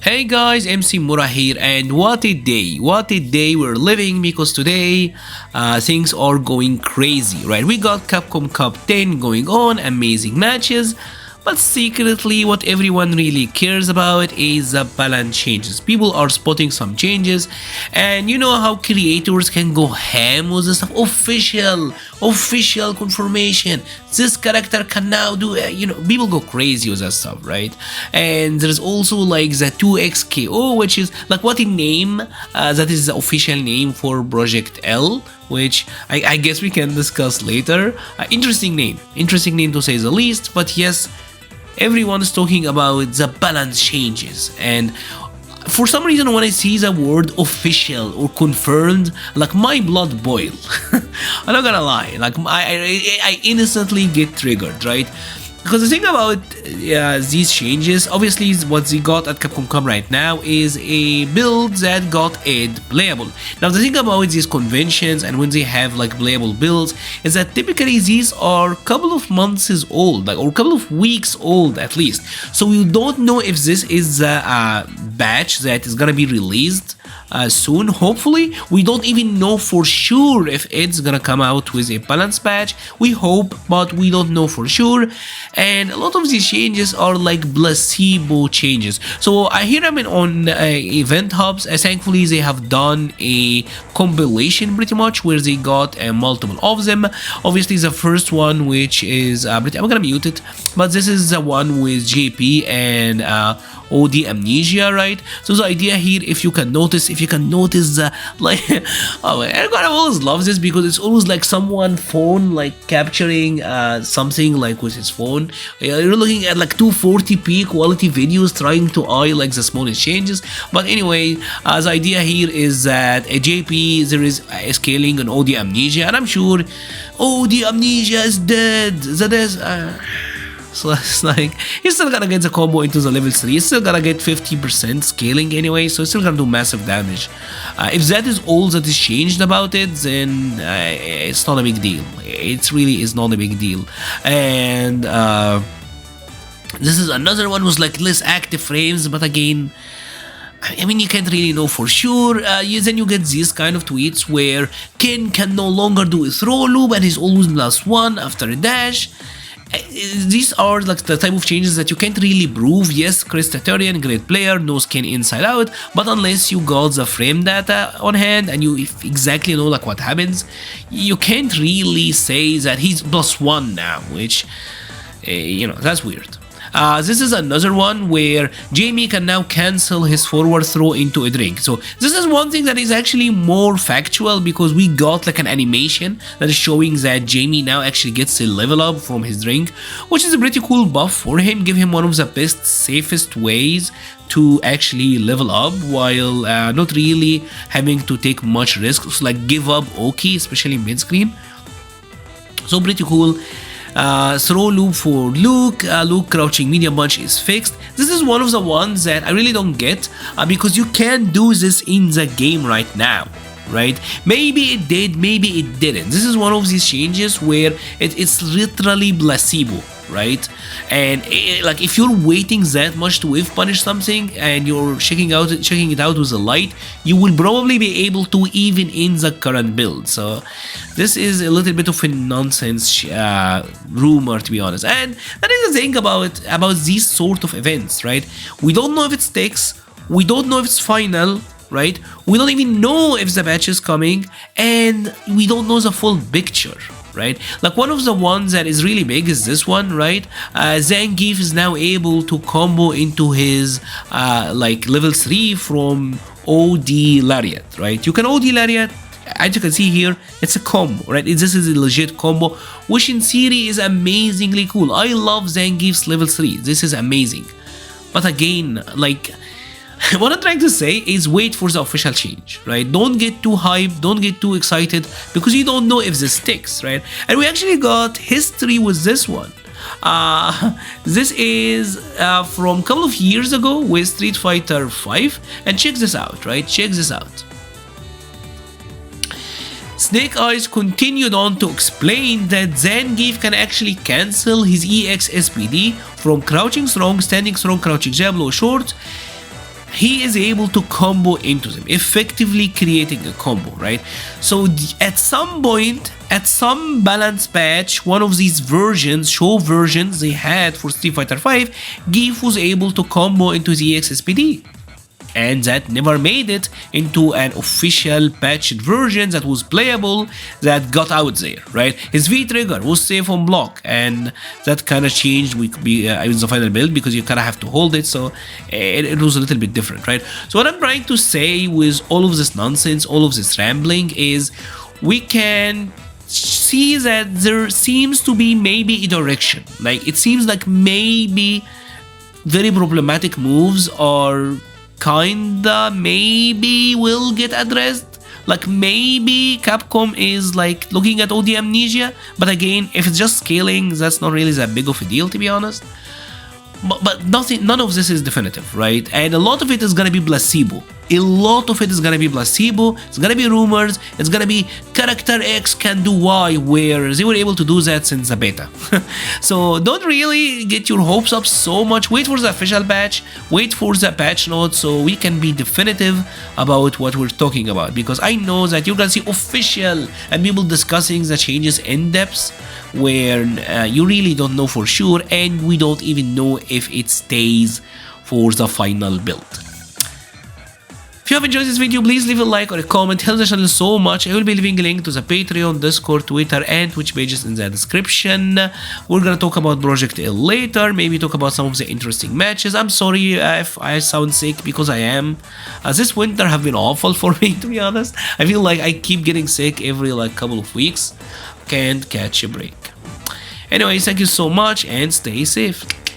Hey guys, MC Mura here, and what a day we're living because today things are going crazy, right? We got Capcom Cup 10 going on, amazing matches, but secretly, what everyone really cares about is the balance changes. People are spotting some changes, and you know how creators can go ham with this stuff. Official confirmation. This character can now do. People go crazy with that stuff, right? And there's also like the 2XKO, which is like what a name. That is the official name for Project L, which I guess we can discuss later. Interesting name to say the least. But yes, everyone is talking about the balance changes, and for some reason when I see the word official or confirmed, like my blood boil. I'm not gonna lie, like I instantly get triggered, right? Because the thing about these changes, obviously what they got at Capcom Cup right now is a build that got it playable. Now the thing about these conventions and when they have like playable builds is that typically these are a couple of months old, like, or a couple of weeks old at least. So we don't know if this is a batch that is gonna be released soon. Hopefully, we don't even know for sure if it's gonna come out with a balance patch. We hope, but we don't know for sure. And a lot of these changes are like placebo changes. So I hear them on event hubs. Thankfully, they have done a compilation pretty much where they got multiple of them. Obviously, the first one, which is I'm gonna mute it, but this is the one with JP and OD Amnesia, right? So the idea here, if you can notice the like, oh man, I always love this because it's always like someone phone like capturing something like with his phone. You're looking at like 240p quality videos trying to eye like the smallest changes. But anyway, the idea here is that a JP there is a scaling on OD Amnesia, and I'm sure OD Amnesia is dead. That is. So it's like, he's still gonna get the combo into the level 3, he's still gonna get 50% scaling anyway, so it's still gonna do massive damage. If that is all that is changed about it, then it's not a big deal. It really is not a big deal. And this is another one with like less active frames, but again, I mean, you can't really know for sure. Then you get these kind of tweets where Ken can no longer do a throw loop and he's always +1 after a dash. These are like the type of changes that you can't really prove. Yes, Chris Tatarian, great player, knows Ken inside out, but unless you got the frame data on hand and you exactly know like what happens, you can't really say that he's +1 now, which, that's weird. This is another one where Jamie can now cancel his forward throw into a drink. So this is one thing that is actually more factual because we got like an animation that is showing that Jamie now actually gets a level up from his drink, which is a pretty cool buff for him, give him one of the best, safest ways to actually level up while not really having to take much risk, so like give up Oki, especially mid-screen. So pretty cool. Throw loop for Luke. Luke crouching medium punch is fixed. This is one of the ones that I really don't get because you can't do this in the game right now, right? Maybe it did, maybe it didn't. This is one of these changes where it's literally placebo, right? And like if you're waiting that much to whiff punish something and you're checking it out with a light, you will probably be able to even in the current build. So this is a little bit of a nonsense rumor, to be honest. And that is the thing about these sort of events, right? We don't know if it sticks, we don't know if it's final, right? We don't even know if the patch is coming, and we don't know the full picture, right? Like one of the ones that is really big is this one, right? Zangief is now able to combo into his like level 3 from OD Lariat, right? You can OD Lariat, as you can see here, it's a combo, right? This is a legit combo, which in theory is amazingly cool. I love Zangief's level 3, this is amazing. But again, like, what I'm trying to say is wait for the official change, right? Don't get too hyped, don't get too excited, because you don't know if this sticks, right? And we actually got history with this one. This is from a couple of years ago with Street Fighter 5, and check this out, right? Check this out. Snake Eyes continued on to explain that Zangief can actually cancel his EX SPD from crouching strong, standing strong, crouching jab, low short. he is able to combo into them, effectively creating a combo, right? So at some point, at some balance patch, one of these versions, show versions they had for Street Fighter V, Geef was able to combo into the XSPD. And that never made it into an official patched version that was playable, that got out there, right? His V-trigger was safe on block, and that kind of changed with the final build, because you kind of have to hold it, so it was a little bit different, right? So what I'm trying to say with all of this nonsense, all of this rambling, is we can see that there seems to be maybe a direction. Like, it seems like maybe very problematic moves are kinda maybe will get addressed. Like, maybe Capcom is like looking at all the amnesia, but again, if it's just scaling, that's not really that big of a deal, to be honest. But none of this is definitive, right? And a lot of it is gonna be placebo. A lot of it is gonna be placebo. It's gonna be rumors. It's gonna be character X can do Y, where they were able to do that since the beta. So don't really get your hopes up so much. Wait for the official patch. Wait for the patch notes so we can be definitive about what we're talking about. Because I know that you're gonna see official and people discussing the changes in depth, where you really don't know for sure, and we don't even know if it stays for the final build. If you have enjoyed this video, please leave a like or a comment, help the channel so much. I will be leaving a link to the Patreon, Discord, Twitter, and Twitch pages in the description. We're gonna talk about Project L later, maybe talk about some of the interesting matches. I'm sorry if I sound sick, because I am. This winter have been awful for me, to be honest. I feel like I keep getting sick every like couple of weeks. Can't catch a break. Anyways, thank you so much and stay safe.